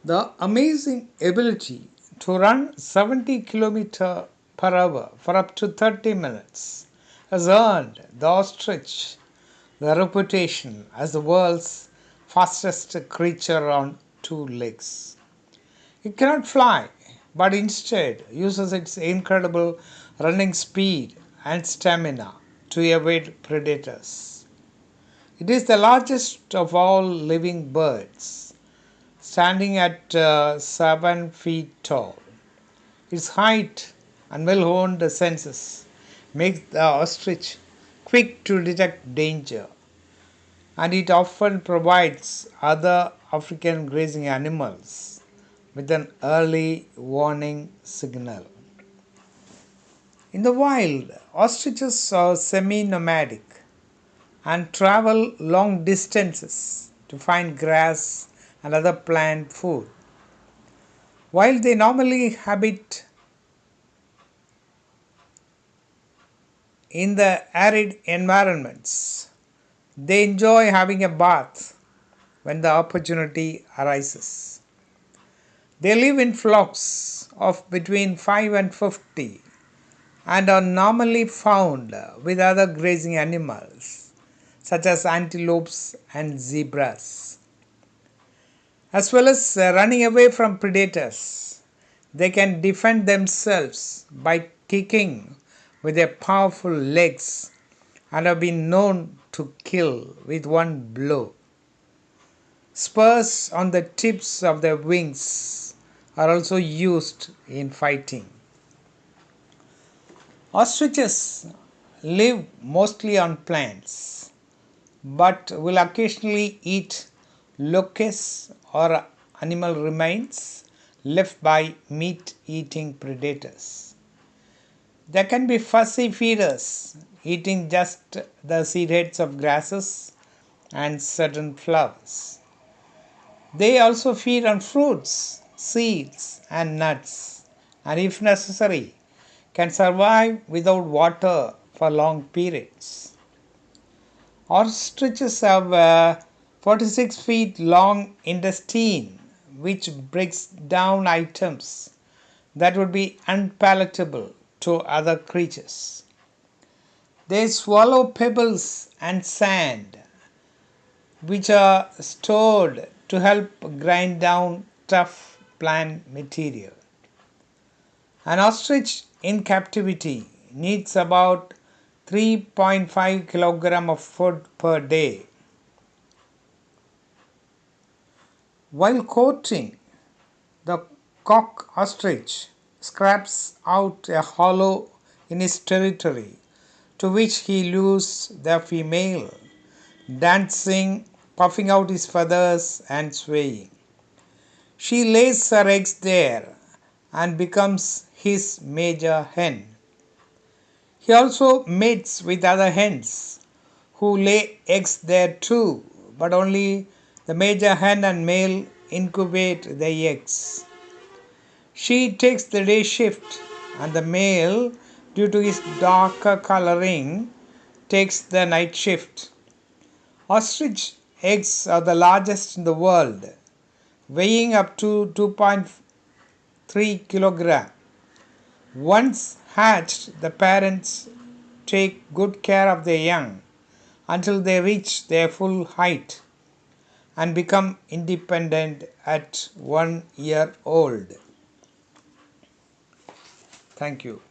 The amazing ability to run 70 km per hour for up to 30 minutes has earned the ostrich the reputation as the world's fastest creature on two legs. It cannot fly, but instead uses its incredible running speed and stamina to evade predators. It is the largest of all living birds, standing at 7 feet tall. Its height and well honed senses make the ostrich quick to detect danger, and it often provides other African grazing animals with an early warning signal. In the wild, ostriches are semi nomadic and travel long distances to find grass and other plant food. While they normally habit in the arid environments, they enjoy having a bath when the opportunity arises. They live in flocks of between 5 and 50 and are normally found with other grazing animals such as antelopes and zebras. As well as running away from predators, they can defend themselves by kicking with their powerful legs and have been known to kill with one blow. Spurs on the tips of their wings are also used in fighting. Ostriches live mostly on plants but will occasionally eat locusts or animal remains left by meat eating predators. There can be fussy feeders eating just the seed heads of grasses and certain flowers. They also feed on fruits, seeds, and nuts, and if necessary, can survive without water for long periods. Ostriches have a 46 feet long intestine which breaks down items that would be unpalatable to other creatures. They swallow pebbles and sand which are stored to help grind down tough plant material. An ostrich in captivity needs about 3.5 kg of food per day. While courting, the cock ostrich scrapes out a hollow in his territory to which he lures the female, dancing, puffing out his feathers and swaying. She lays her eggs there and becomes his major hen. He also mates with other hens who lay eggs there too, but only the major hen and male incubate the eggs. She takes the day shift and the male, due to his darker coloring, takes the night shift. Ostrich eggs are the largest in the world, weighing up to 2.3 kg. Once hatched, the parents take good care of their young until they reach their full height and become independent at 1 year old. Thank you.